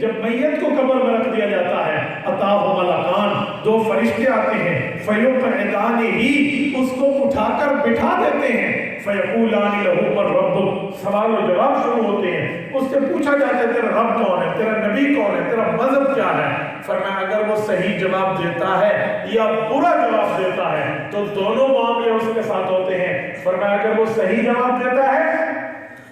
جب میت کو قبر میں رکھ دیا جاتا ہے اتاہ ملکان، دو فرشتے آتے ہیں، فیقعدانہ، اس کو اٹھا کر بٹھا دیتے ہیں، فیقولان لہ من ربک، سوال و جواب شروع ہوتے ہیں، اس سے پوچھا جاتا ہے تیرا رب کون ہے، تیرا نبی کون ہے، تیرا مذہب کیا ہے؟ فرمایا اگر وہ صحیح جواب دیتا ہے یا برا جواب دیتا ہے تو دونوں معاملے اس کے ساتھ ہوتے ہیں۔ فرمایا اگر وہ صحیح جواب دیتا ہے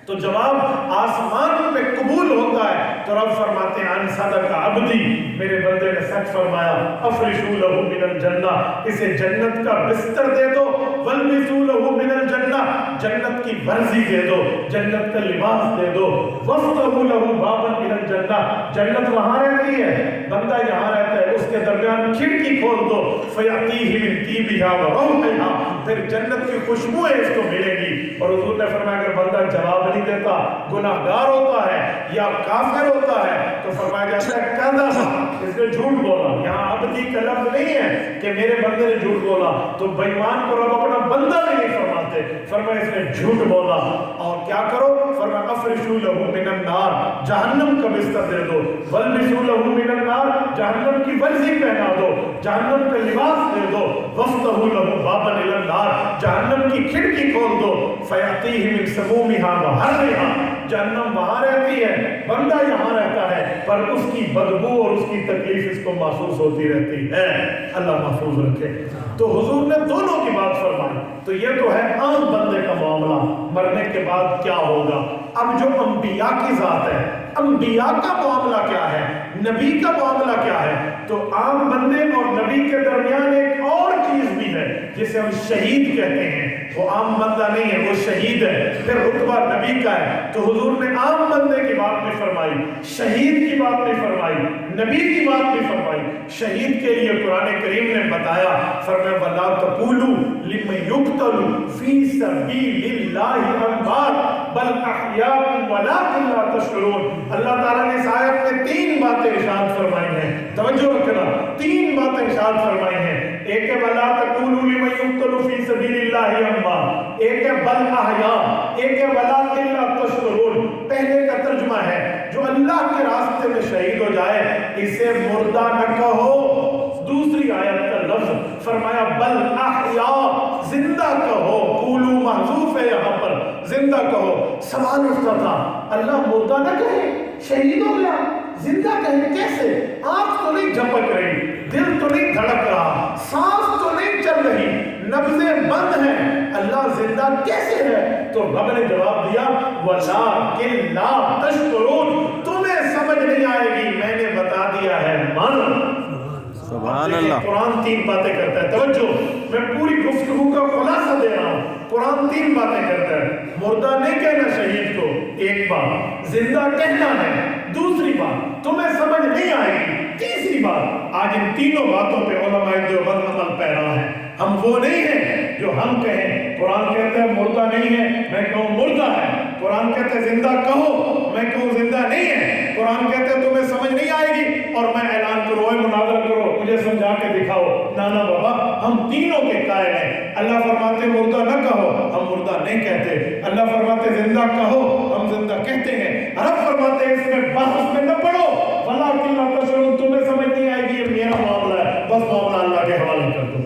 تو جواب آسمان پہ قبول ہوتا ہے تو رب فرماتے ہیں ان صدق عبدی، میرے بندے نے سچ فرمایا، افرشوا لہ من الجنہ، اسے جنت کا بستر دے دو، والبسوا لہ من الجنہ، جنت کی ورزی دے دو، جنت کا لباس دے دو، وافتحوا لہ بابا من الجنہ، جنت وہاں رہتی ہے، بندہ یہاں رہتا ہے، اس کے درمیان کھڑکی کھول دو، فیاتیہ من طیبہا وروحہا، پھر جنت کی خوشبوئیں اس کو ملے گی۔ اور حضور نے فرمایا اگر بندہ جواب نہیں دیتا، گناہگار ہوتا ہے یا کافر ہوتا ہے تو فرمایا جاتا ہے کذب، اس نے جھوٹ بولا۔ یہاں عبدی کا لفظ نہیں ہے کہ میرے بندے نے جھوٹ بولا، تو بے ایمان کو رب اپنا بندہ نہیں فرماتے، فرمایا اس نے جھوٹ بولا۔ اور کیا کرو؟ فرمایا افرشوا لہ من النار، جہنم کا بستر دے دو، والبسوا لہ من النار، جہنم کی ورزی پہنا دو، جہنم کا لباس دے دو، وافتحوا لہ بابا الی النار، جہنم کی کھڑکی کھول دو، فیاتیہ من سمومہا وحرہا، جہنم وہاں رہتی ہے، بندہ یہاں رہتا ہے، پر اس کی بدبو اور اس کی تکلیف اس کو محسوس ہوتی رہتی ہے۔ اللہ محفوظ رکھے۔ تو حضور نے دونوں کی بات فرمائی۔ تو یہ تو ہے عام بندے کا معاملہ، مرنے کے بعد کیا ہوگا۔ اب جو انبیاء کی ذات ہے، انبیاء کا معاملہ کیا ہے، نبی کا معاملہ کیا ہے، تو عام بندے اور نبی کے درمیان ایک اور چیز بھی ہے جسے ہم شہید کہتے ہیں۔ وہ عام بندہ نہیں ہے، وہ شہید ہے، پھر رتبہ نبی کا ہے۔ تو حضور نے عام بندے کی بات نہیں فرمائی، شہید کی بات نہیں فرمائی، نبی کی بات نہیں فرمائی۔ شہید کے لیے قرآن کریم نے بتایا، فرمایا وَلَا تَقُولُوا لِمَن يُقْتَلُ فِي سَبِيلِ اللَّهِ أَمْوَاتٌ بَلْ أَحْيَاءٌ وَلَٰكِن لَّا تَشْعُرُونَ۔ اللہ تعالیٰ نے اس آیت میں تین باتیں ارشاد فرمائی ہیں، توجہ رکھنا، تین باتیں ارشاد فرمائی ہیں۔ ایک ہے وَلَا تَقُولُوا لِمَن يُقْتَلُ فِي سَبِيلِ اللَّهِ أَمْوَاتٌ، ایک ہے بَلْ أَحْيَاءٌ، ایک ہے وَلَٰكِن لَّا تَشْعُرُونَ۔ پہلے کا ترجمہ ہے جو اللہ کے راستے میں شہید ہو جائے اسے مردہ نہ کہو۔ دوسری آیت کا لفظ فرمایا بل احیاء، زندہ کہو، قولو محذوف ہے یہاں پر، زندہ کہو۔ سوال اٹھتا تھا اللہ مردہ نہ کہے، شہید ہو گیا، زندہ کہیں کیسے؟ آنکھ تو نہیں جھپک رہی، دل تو نہیں دھڑک رہا، سانس تو نہیں چل رہی، نبضیں بند ہیں، اللہ زندہ کیسے ہے؟ تو رب نے جواب دیا وَلَٰكِن لَّا تَشْعُرُونَ، تمہیں سمجھ نہیں آئے گی، میں نے بتا دیا ہے من۔ سبحان اللہ۔ قرآن تین باتیں کرتا ہے، توجہ، میں پوری گفتگو کا خلاصہ دے رہا ہوں۔ قرآن تین باتیں کرتا ہے، مردہ نہیں کہنا شہید کو، ایک بات، زندہ کہنا ہے، دوسری بات تمہیں سمجھ نہیں آئے گی، تیسری بات۔ آج ان تینوں باتوں پہ علماء دیوبند عمل پیرا ہے۔ ہم وہ نہیں ہیں جو ہم کہیں قرآن کہتا ہے مردہ نہیں ہے، میں کہوں مردہ ہے، قرآن کہتا ہے زندہ کہو، میں کہوں زندہ نہیں ہے، قرآن کہتا ہے تمہیں سمجھ نہیں آئے گی اور میں اعلان کرو، اے مناظرہ کرو، مجھے سمجھا کے دکھاؤ۔ نانا بابا، ہم تینوں کے قائل ہیں۔ اللہ فرماتے مردہ نہ کہو، ہم مردہ نہیں کہتے۔ اللہ فرماتے زندہ کہو، ہم زندہ کہتے ہیں۔ رب فرماتے اس میں بحث میں نہ پڑو، وَلَٰكِن لَّا تَشْعُرُونَ، تمہیں سمجھ نہیں آئے گی، یہ میرا معاملہ ہے، بس معاملہ اللہ کے حوالے کر دو۔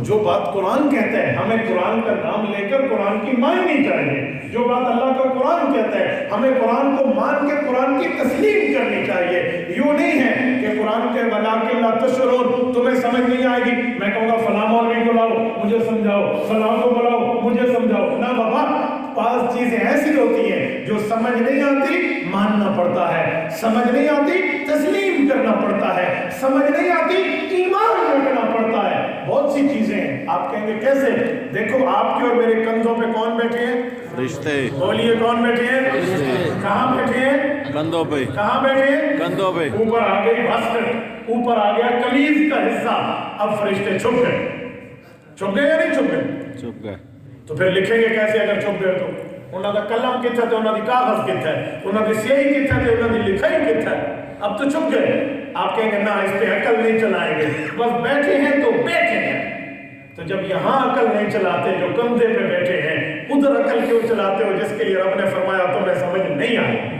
جو بات قرآن کہتا ہے ہمیں قرآن کا نام لے کر قرآن کی ماننی چاہیے، جو بات اللہ کا قرآن کہتا ہے ہمیں قرآن کو مان کے قرآن کی تسلیم کرنی چاہیے۔ یوں نہیں ہے کہ قرآن کے وَلَٰكِن لَّا تَشْعُرُونَ، تمہیں سمجھ نہیں آئے گی، میں کہوں گا فلاں مولوی کو لاؤ مجھے سمجھاؤ، فلاں کو بلاؤ مجھے سمجھاؤ۔ نہ بابا، بعض چیزیں ایسی ہوتی ہیں جو سمجھ نہیں آتی ماننا پڑتا ہے، سمجھ نہیں آتی تسلیم کرنا پڑتا ہے، سمجھ نہیں آتی ایمان رکھنا پڑتا ہے۔ بہت سی چیزیں ہیں، آپ کہیں گے کیسے؟ دیکھو آپ کے اور میرے کندھوں پہ کون بیٹھے ہیں؟ رشتے۔ بولیے کون بیٹھے ہیں؟ کہاں بیٹھے ہیں؟ کندھوں پہ۔ کہاں بیٹھے ہیں؟ کندھوں پہ۔ اوپر آ گئی وسط، اوپر آ گیا کمیز کا حصہ، اب فرشتے چھپ گئے۔ چھپ گئے یا نہیں چھپ گئے؟ چھپ گئے۔ تو پھر لکھیں گے کیسے اگر چھپ گئے تو؟ انہوں نے قلم کتھا تے انہوں نے کاغذ کتھا ہے، انہوں نے سیاہی کتھا تے انہوں نے لکھائی کتھا ہے، اب تو چھپ گئے۔ آپ کہیں گے نہ اس پہ عقل نہیں چلائیں گے، بس بیٹھے ہیں تو بیٹھے ہیں۔ تو جب یہاں عقل نہیں چلاتے جو کندھے پہ بیٹھے ہیں، ادھر عقل کیوں چلاتے ہو جس کے لیے رب نے فرمایا تمہیں سمجھ نہیں آئے؟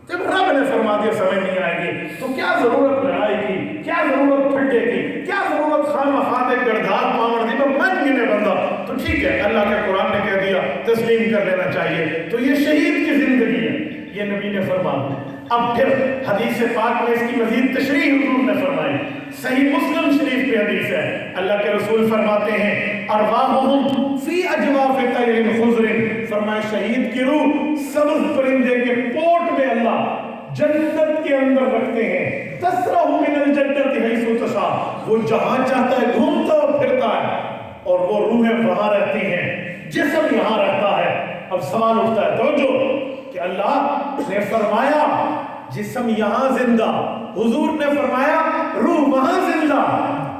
جب رب نے فرما دیا سمجھ نہیں آئے گی تو کیا ضرورت لڑائی کی، کیا ضرورت پھٹے کی، کیا ضرورت خانہ خاتے گردھار پاور دی پر من گنے بندہ. تو ٹھیک ہے، اللہ کے قرآن نے کہہ دیا تسلیم کر لینا چاہیے. تو یہ شہید کی زندگی ہے، یہ نبی نے فرمایا. اب پھر حدیث پاک میں اس کی مزید تشریح حضور نے فرمائی. صحیح مسلم شریف پہ حدیث ہے، اللہ کے رسول فرماتے ہیں ارواحہم فی اجواف طیر خضر، فرمایا شہید کی روح سبز پرندے کے پوٹ میں اللہ جنت کے اندر رکھتے ہیں. تسرح من الجنت حیث تشاء، وہ جہاں چاہتا ہے گھومتا اور پھرتا ہے، اور وہ روحیں وہاں رہتی ہیں، جسم یہاں رہتا ہے. اب سوال اٹھتا ہے توجہ کہ اللہ نے فرمایا جسم یہاں زندہ، حضور نے فرمایا روح وہاں زندہ،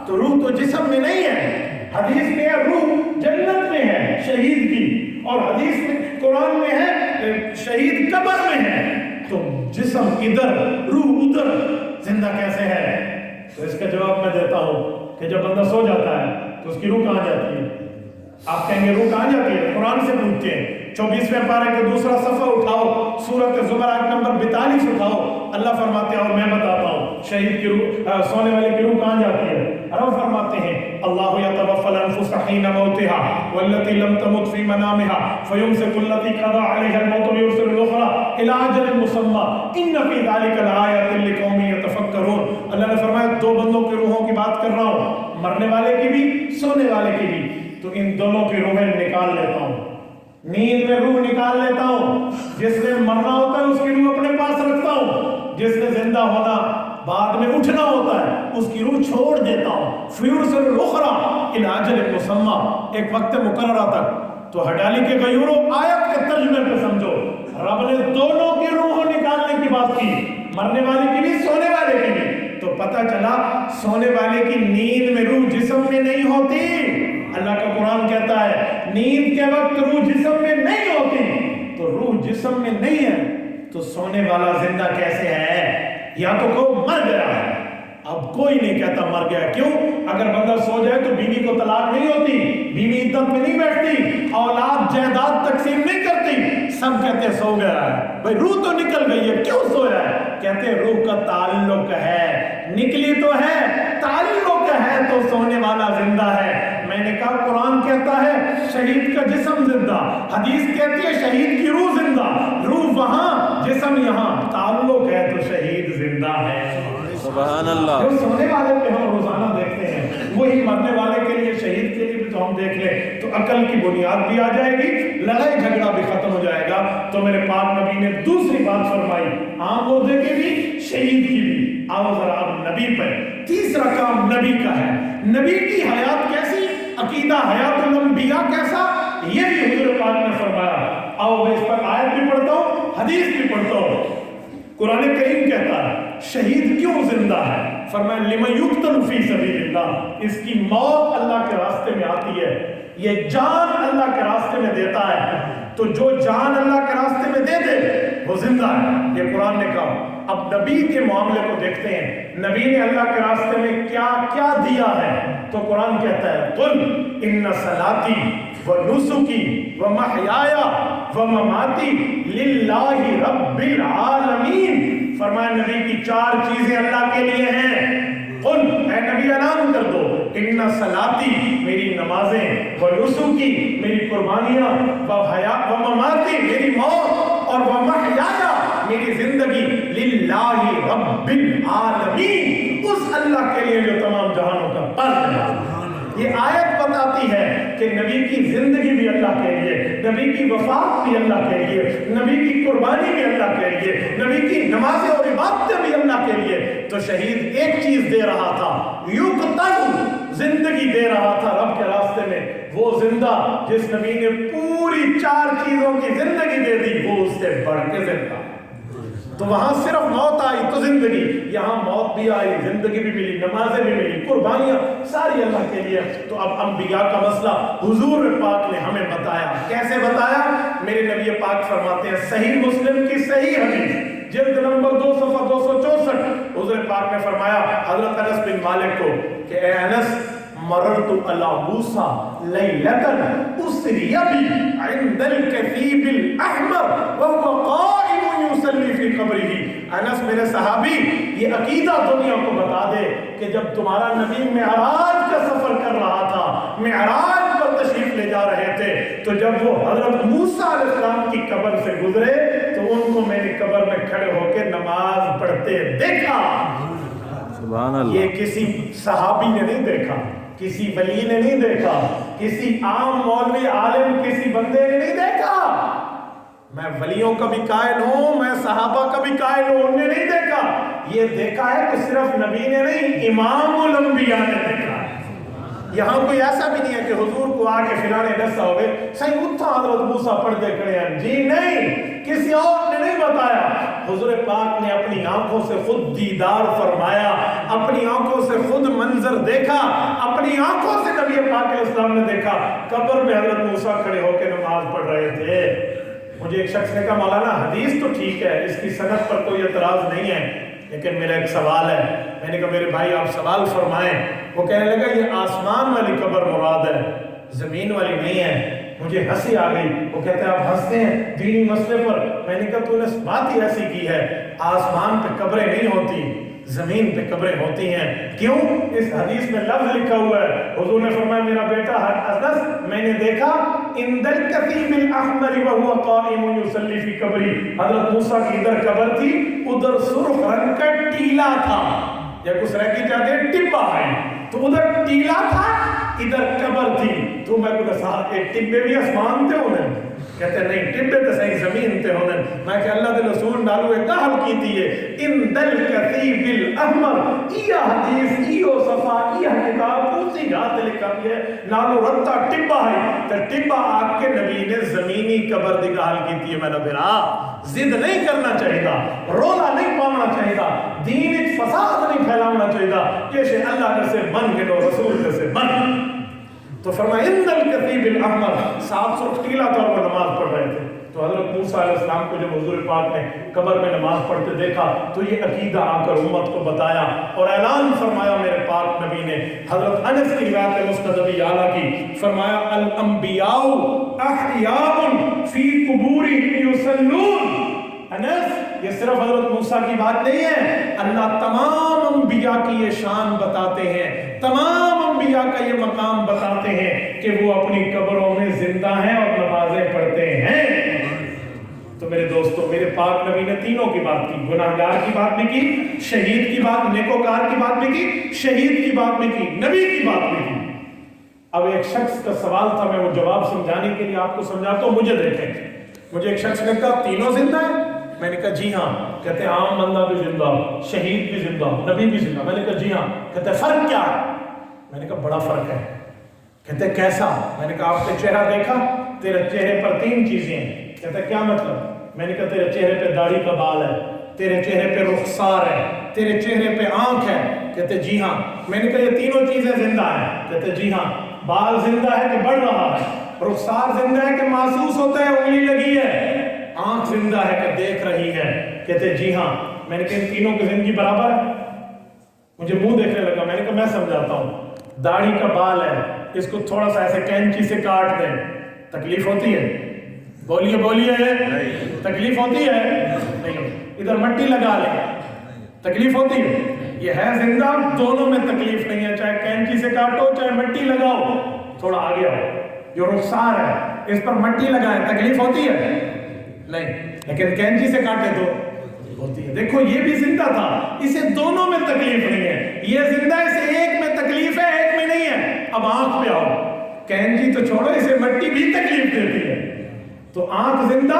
تو روح تو جسم میں نہیں ہے. حدیث میں ہے روح جنت میں ہے شہید کی، اور حدیث میں قرآن میں ہے شہید قبر میں ہے. تو جسم ادھر روح ادھر زندہ کیسے ہے؟ تو اس کا جواب میں دیتا ہوں کہ جب بندہ سو جاتا ہے تو اس کی روح کہاں جاتی ہے؟ آپ کہیں گے روح کہاں جاتی ہے؟ قرآن سے پوچھتے ہیں. 24ویں پارے کا دوسرا صفحہ اٹھاؤ، سورۃ زمر آیت نمبر 42 اٹھاؤ. اللہ فرماتے ہیں اور میں بتاتا ہوں شہید کی روح، سونے والے کی روح کہاں جاتی ہے. رب فرماتے ہیں اللہ یتوفی الانفس حین موتها والتي لم تمت في منامها فيمسك التي قضى عليها الموت ويرسل الاخرى الى اجل مسمى ان في ذلك لآیات لقوم يتفکرون. اللہ نے فرمایا دو بندوں کی روحوں کی بات کر رہا ہوں، مرنے والے کی بھی سونے والے کی بھی. تو ان دونوں کی روحیں نکال لیتا ہوں، نیند میں روح نکال لیتا ہوں. جس نے مرنا ہوتا ہے اس کی روح اپنے پاس رکھتا ہوں، جس نے زندہ ہونا بعد میں اٹھنا ہوتا ہے اس کی روح چھوڑ دیتا ہوں. فیرسل الاخرى الی اجل مسمى، ایک وقت مقررہ تک. تو ہڈالی کے غیوروں آیت کے ترجمے پہ سمجھو، رب نے دونوں کی روحوں نکالنے کی بات کی، مرنے والے کی بھی سونے والے کی بھی. تو پتہ چلا سونے والے کی نیند میں روح جسم میں نہیں ہوتی. اللہ کا قرآن کہتا ہے نیند کے وقت روح جسم میں نہیں ہوتی. تو روح جسم میں نہیں ہے تو سونے والا زندہ کیسے ہے؟ یا تو کوئی مر گیا ہے. اب کوئی نہیں کہتا مر گیا. کیوں؟ اگر بندہ سو جائے تو بیوی کو طلاق نہیں ہوتی، بیوی عدت میں نہیں بیٹھتی، اولاد جائیداد تقسیم نہیں کرتی. سب کہتے سو گیا ہے. بھائی روح تو نکل گئی ہے، کیوں سویا ہے؟ کہتے روح کا تعلق ہے، نکلی تو ہے، تعلق ہے تو سونے والا زندہ ہے. میں نے کہا قرآن کہتا ہے شہید کا جسم زندہ، حدیث کہتی ہے شہید کی روح زندہ. روح وہاں جسم یہاں، تعلق ہے تو شہید زندہ ہے. سبحان اللہ. جو سونے والے پہ ہم روزانہ دیکھتے ہیں وہی مرنے والے کے لیے، شہید کے لیے بھی تو ہم دیکھ لیں تو عقل کی بنیاد بھی آ جائے گی، لڑائی جھگڑا بھی ختم ہو جائے گا. تو میرے پاک نبی نے دوسری بات فرمائی، عام مردے کی بھی شہید کی بھی. آؤ ذرا اب نبی پر. تیسرا کام نبی کا ہے. نبی کی حیات کیسی، عقیدہ حیات الانبیاء کیسا، یہ بھی حضور پاک نے فرمایا. آؤ میں اس پر آیت بھی پڑھتا ہوں، حدیث بھی پڑھتا ہوں. قرآن کریم کہتا ہے شہید کیوں زندہ ہے؟ فرمایا لمن یقتل فی سبیل اللہ، اس کی موت اللہ کے راستے میں آتی ہے، یہ جان اللہ کے راستے میں دیتا ہے. تو جو جان اللہ کے راستے میں دے دے وہ زندہ ہے، یہ قرآن نے کہا. اب نبی کے معاملے کو دیکھتے ہیں، نبی نے اللہ کے راستے میں کیا کیا دیا ہے. تو قرآن کہتا ہے قل ان صلاتی ونسکی ومحیای ومماتی للہ رب العالمین. فرمایا نبی کی چار چیزیں اللہ کے لیے ہیں. قل اے نبی اعلان کر دو ان صلاتی میری نمازیں، ونسکی میری قربانیاں، ومماتی میری موت، اور ومحیای میری زندگی للہ رب العالمین، اس اللہ کے لیے جو تمام جہانوں کا پالنے والا. یہ آیت بتاتی ہے کہ نبی کی زندگی بھی اللہ کے لیے، نبی کی وفات بھی اللہ کے لیے، نبی کی قربانی بھی اللہ کے لیے، نبی کی نمازیں اور عبادتیں بھی اللہ کے لیے. تو شہید ایک چیز دے رہا تھا، یقتل، زندگی دے رہا تھا رب کے راستے میں. وہ زندہ جس نبی نے پوری چار چیزوں کی زندگی دے دی وہ اس سے بڑھ کے زندہ. تو وہاں صرف موت آئی تو زندگی، یہاں موت بھی آئی، زندگی بھی ملی، نمازیں بھی ملی، قربانیاں ساری اللہ کے لیے. تو اب انبیاء کا مسئلہ حضور پاک نے ہمیں بتایا. کیسے بتایا؟ میرے نبی پاک فرماتے ہیں صحیح مسلم کی صحیح حدیث جلد نمبر 2 صفحہ 264، حضور پاک نے فرمایا حضرت انس بن مالک کو کہ اے انس مررت علی موسیٰ لیلتن اسری بی عند الکثیب الاحمر وهو قائم یصلی فی قبرہ دنیا کو بتا دے کہ جب تمہارا نبی معراج کا سفر کر رہا تھا، معراج پر تشریف لے جا رہے تھے، تو جب وہ حضرت موسیٰ علیہ السلام کی قبر سے گزرے تو ان کو میں نے قبر میں کھڑے ہو کے نماز پڑھتے دیکھا۔ سبحان اللہ۔ یہ کسی صحابی نے نہیں دیکھا، کسی ولی نے نہیں دیکھا، کسی عام مولوی عالم کسی بندے نے نہیں دیکھا۔ میں ولیوں کا بھی قائل ہوں، میں صحابہ کا بھی قائل ہوں، انہوں نے نہیں دیکھا۔ یہ دیکھا ہے کہ صرف نبی نے نہیں، امام الانبیاء نے دیکھا ہے۔ یہاں کوئی ایسا بھی نہیں ہے کہ حضور کو آ کے فلانے ڈسا ہوئے صحیح اتھا حضرت موسیٰ پڑھتے کھڑے ہیں، جی نہیں، کسی اور نے نہیں بتایا۔ حضور پاک نے اپنی آنکھوں سے خود دیدار فرمایا، اپنی آنکھوں سے خود منظر دیکھا، اپنی آنکھوں سے نبی پاک علیہ السلام نے دیکھا۔ قبر میں حضرت موسیٰ کھڑے ہو کے نماز پڑھ رہے تھے۔ مجھے ایک شخص نے کہا مولانا حدیث تو ٹھیک ہے، اس کی سند پر کوئی اعتراض نہیں ہے، لیکن میرا ایک سوال ہے۔ میں نے کہا میرے بھائی آپ سوال فرمائیں۔ وہ کہنے لگا یہ آسمان والی قبر مراد ہے، زمین والی نہیں ہے۔ مجھے ہنسی آ گئی۔ وہ کہتے ہیں آپ ہنستے ہیں دینی مسئلے پر؟ میں نے کہا تو نے بات ہی ایسی کی ہے، آسمان پہ قبریں نہیں ہوتی، زمین پہ قبریں ہوتی ہیں۔ کیوں؟ اس حدیث میں لفظ لکھا ہوا ہے، حضور نے فرمایا میرا بیٹا انس میں نے دیکھا عند الکتیب الاحمر وهو قائم یصلی فی قبری، حضرت موسیٰ کی ادھر قبر تھی، ادھر سرخ رنگ کا ٹیلا تھا، یا کچھ رہ جاتے ہیں ٹبا ہے، تو ادھر ٹیلا تھا ادھر قبر تھی۔ تو میں کو صاحب ایک ٹبے بھی آسمان تے ہونے، کہتے ہیں نہیں ٹبے تے صحیح زمین تے ہونے۔ میں کہ اللہ دے رسول ڈالو ایک گاہل کی دیئے ان دل کتیب الاحمر، یہ حدیث ایو صفحہ یہ کتاب اسی گاہ تے لکھا بھی ہے، نالو رتا ٹبا ہے، تے ٹبا آپ کے نبی نے زمینی قبر دی گاہل کی دیئے۔ میں نے پھرا زد نہیں کرنا چاہیے گا، رولا نہیں پاؤنا چاہیے گا، دین ایک فساد نہیں پھیلانا چاہیے گا، یہ شے اللہ کے سے بن گئے رسول کے سے بن۔ تو فرمایا ان الکتیب الاحمر، 700 ٹیلا تھا اور وہ نماز پڑھ رہے تھے۔ تو حضرت موسیٰ علیہ السلام کو جب حضور پاک نے قبر میں نماز پڑھتے دیکھا تو یہ عقیدہ آ کر امت کو بتایا اور اعلان فرمایا میرے پاک نبی نے۔ حضرت انس کی روایت مسند ابی اعلیٰ کی، فرمایا الانبیاء احیاء فی قبورہم یصلون۔ انس یہ صرف حضرت موسیٰ کی بات نہیں ہے، اللہ تمام انبیاء کی یہ شان بتاتے ہیں، تمام انبیاء کا یہ مقام بتاتے ہیں کہ وہ اپنی قبروں میں زندہ ہیں اور نمازیں پڑھتے ہیں۔ تو میرے دوستو میرے پاک نبی نے تینوں کی بات کی، گناہگار کی بات بھی کی، شہید کی بات، نیکوکار کی بات بھی کی، شہید کی بات بھی کی، نبی کی بات بھی کی۔ اب ایک شخص کا سوال تھا، میں وہ جواب سمجھانے کے لیے آپ کو سمجھاتا ہوں۔ مجھے دیکھیں، مجھے ایک شخص نے کہا تینوں زندہ ہیں؟ میں نے کہا جی ہاں۔ کہتے ہیں عام بندہ بھی زندہ، شہید بھی زندہ، نبی بھی زندہ۔ میں نے کہا جی ہاں۔ کہتے ہیں فرق کیا ہے؟ میں نے کہا بڑا فرق ہے۔ کہتے ہیں کیسا؟ میں نے کہا آپ نے چہرہ دیکھا، تیرے چہرے پر 3 چیزیں ہیں۔ کہتے ہیں کیا مطلب؟ میں نے کہا تیرے چہرے پہ داڑھی کا بال ہے، تیرے چہرے پہ رخسار ہے، تیرے چہرے پہ آنکھ ہے۔ کہتے جی ہاں۔ میں نے کہا یہ تینوں چیزیں زندہ ہیں؟ کہتے جی ہاں۔ بال زندہ ہے کہ بڑھ رہا ہے؟ رخسار زندہ ہے کہ محسوس ہوتا ہے انگلی لگی ہے؟ آنکھ زندہ ہے کہ دیکھ رہی ہے؟ کہتے جی ہاں۔ میں نے کہا ان تینوں کی زندگی برابر ہے؟ مجھے منہ دیکھنے لگا۔ میں نے کہا میں سمجھاتا ہوں، داڑھی کا بال ہے، اس کو تھوڑا سا ایسے کینچی سے کاٹ دیں، تکلیف ہوتی ہے؟ بولیے بولیے، تکلیف ہوتی ہے؟ نہیں۔ ادھر مٹی لگا لیں، تکلیف ہوتی ہے؟ یہ ہے زندہ، دونوں میں تکلیف نہیں ہے، چاہے کینچی سے کاٹو چاہے مٹی لگاؤ۔ تھوڑا آگے آؤ، جو رخسار ہے اس پر مٹی لگائیں، تکلیف ہوتی ہے؟ نہیں، لیکن کینچی سے کاٹے تو ہوتی ہے۔ دیکھو یہ بھی زندہ تھا، اسے دونوں میں تکلیف نہیں ہے، یہ زندہ اسے ایک میں تکلیف ہے ایک میں نہیں ہے۔ اب آنکھ پہ آؤ، کینچی تو چھوڑو، اسے مٹی بھی تکلیف دیتی ہے۔ تو آنکھ زندہ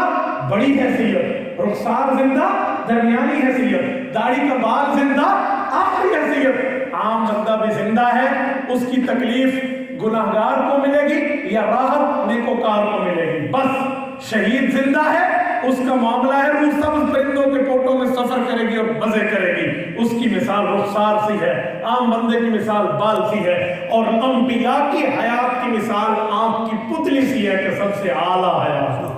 بڑی حیثیت، رخسار زندہ درمیانی حیثیت، داڑھی کا بال زندہ آخری حیثیت۔ عام بندہ بھی زندہ ہے، اس کی تکلیف گناہگار کو ملے گی یا راحت نیکوکار کو ملے گی؟ بس شہید زندہ ہے، اس کا معاملہ ہے روح سبز پرندوں کے پوٹوں میں سفر کرے گی اور مزے کرے گی، اس کی مثال رخسار سی ہے، عام بندے کی مثال بال سی ہے، اور انبیاء کی حیات کی مثال آنکھ کی پتلی سی ہے کہ سب سے اعلیٰ حیات۔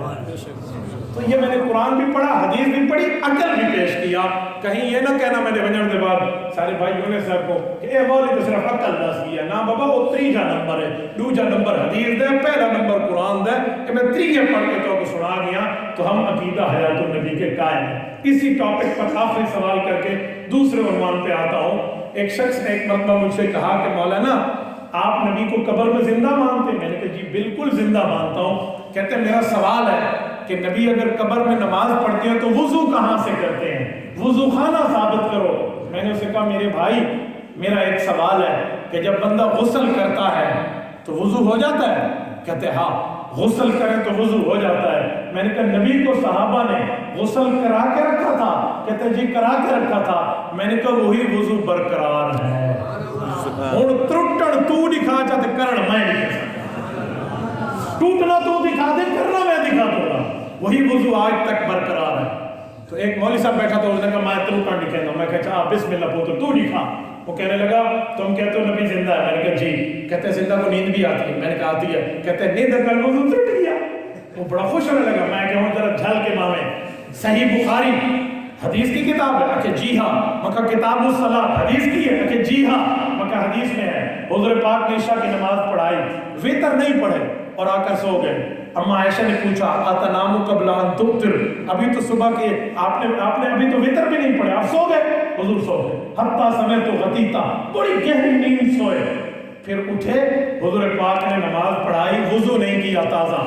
تو یہ میں نے قرآن بھی پڑھا، حدیث بھی پڑھی، عقل بھی پیش کیا۔ کہیں یہ نہ کہنا میں نے بنجر دے بعد سارے بھائیوں نے صاحب کو کہ اے مولی تو صرف عقل دس کیا نا بابا، وہ 3 نمبر ہے، 2 نمبر حدیث دے، پہلا نمبر قرآن دے کہ میں 3 پڑھ کے تو کو سنا گیا تو ہم عقیدہ حیات النبی کے قائم ہیں۔ اسی ٹاپک پر آخری سوال کر کے دوسرے عنوان پہ آتا ہوں۔ ایک شخص نے ایک مرتبہ مجھ سے کہا کہ مولانا آپ نبی کو قبر میں زندہ مانتے ہیں؟ میں نے کہا جی بالکل زندہ مانتا ہوں۔ کہتے ہیں میرا سوال ہے کہ نبی اگر قبر میں نماز پڑھتے ہیں تو وضو کہاں سے کرتے ہیں؟ وضو خانہ ثابت کرو۔ میں نے اسے کہا میرے بھائی میرا ایک سوال ہے کہ جب بندہ غسل کرتا ہے تو وضو ہو جاتا ہے؟ کہتے ہاں غسل کرے تو وضو ہو جاتا ہے۔ میں نے کہا نبی کو صحابہ نے غسل کرا کے رکھا تھا؟ کہتے جی کرا کے رکھا تھا۔ میں نے کہا وہی وضو برقرار ہے۔ ہن ترٹن تو دکھا چاہتے کرن میں نہیں سکتا، ٹوٹنا تو دکھا دے کرنا میں دکھا دوں گا، وہی وضو آج تک برقرار ہے۔ تو ایک مولوی صاحب بیٹھا تھا، اس نے کہا میں ترٹن دکھاؤں گا۔ میں کہا بسم اللہ پوتر تو دکھا۔ وہ کہنے لگا تم کہتے ہو نبی زندہ ہے؟ میں نے کہا جی۔ کہتے زندہ کو نیند بھی آتی ہے؟ میں نے کہا آتی ہے۔ کہتے نیند میں وضو ٹوٹ گیا۔ وہ بڑا خوش ہونے لگا۔ میں کہا ذرا جھل کے مامے صحیح بخاری حدیث کی کتاب ہے؟ کہ جی ہاں۔ میں کہا کتاب الصلاۃ حدیث کی ہے؟ کہ جی ہاں۔ میں کہا حدیث میں ہے حضور پاک نے عشاء کی نماز پڑھائی، وتر نہیں پڑھے اور آ کر سو گئے۔ اما عائشہ نے پوچھا اتنام قبل ان تفطر، ابھی تو صبح کے آپ نے ابھی تو وتر بھی نہیں پڑھے، آپ سو گئے؟ حضور سو گئے۔ حتی سمعت غطیتا، بڑی گہری نیند سوئے، پھر اٹھے حضور پاک نے نماز پڑھائی، وضو نہیں کیا تازہ۔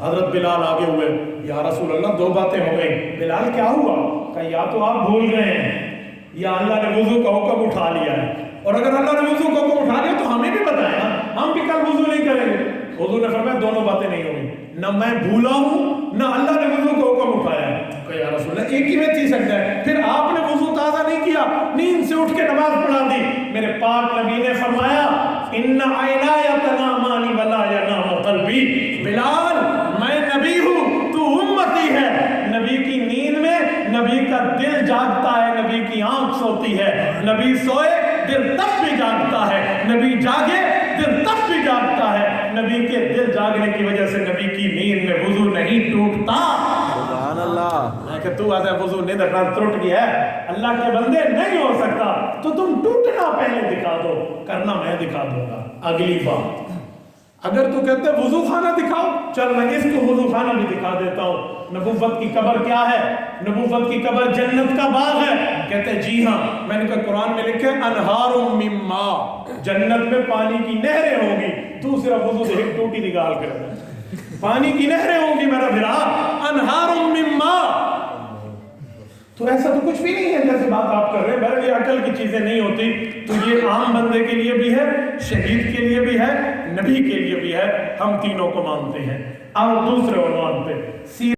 حضرت بلال آگے ہوئے، یا رسول اللہ دو باتیں ہو گئی۔ بلال کیا ہوا؟ کہ یا تو آپ بھول گئے ہیں یا اللہ نے وضو کا حکم اٹھا لیا ہے، اور اگر اللہ نے وضو کا حکم اٹھا لیا تو ہمیں بھی بتائیں نا، ہم بھی کل وضو نہیں کریں گے۔ حضور نے فرمایا دونوں باتیں نہیں ہوئی، نہ میں بھولا ہوں نہ اللہ نے وضو کا حکم اٹھایا ہے۔ کہ یا رسول اللہ ایک ہی میں چیز سکتا ہے، پھر آپ نے وضو تازہ نہیں کیا، نیند سے اٹھ کے نماز پڑھا دی۔ میرے پاک نبی نے فرمایا ان عینایا تنامان ولا ینام قلبی، بلال میں نبی ہوں تو امتی ہے۔ نبی کی نیند میں نبی کا دل جاگتا ہے، نبی کی آنکھ سوتی ہے۔ نبی سوئے دل تب بھی جاگتا ہے، نبی جاگے دل تب بھی جاگتا ہے۔ نبی کے دل جاگنے کی وجہ سے نبی کی نیند میں وضو نہیں ٹوٹتا۔ سبحان اللہ۔ میں کہ تو آتا ہے وضو نہیں دکھا ٹوٹ گیا ہے، اللہ کے بندے نہیں ہو سکتا، تو تم ٹوٹنا پہلے دکھا دو، کرنا میں دکھا دوں گا۔ اگلی بات اگر تو کہتے ہیں وضو خانہ دکھاؤ، چل میں اس کو وضو خانہ بھی دکھا دیتا ہوں۔ نبوت کی قبر کیا ہے؟ نبوت کی قبر جنت کا باغ ہے۔ کہتے ہیں جی ہاں۔ میں نے کہا قرآن میں لکھے انہار من ماء، جنت میں پانی کی نہریں ہوں گی۔ دوسرا وضو دیکھ ٹوٹی نکال کر، پانی کی نہریں ہوں گی میرا بھرا، انہار من ماء۔ تو ایسا تو کچھ بھی نہیں ہے جیسے بات آپ کر رہے ہیں، بہرحال یہ عقل کی چیزیں نہیں ہوتی۔ تو یہ عام بندے کے لیے بھی ہے، شہید کے لیے بھی ہے، نبی کے لیے بھی ہے، ہم تینوں کو مانتے ہیں۔ اور دوسرے عنوان پہ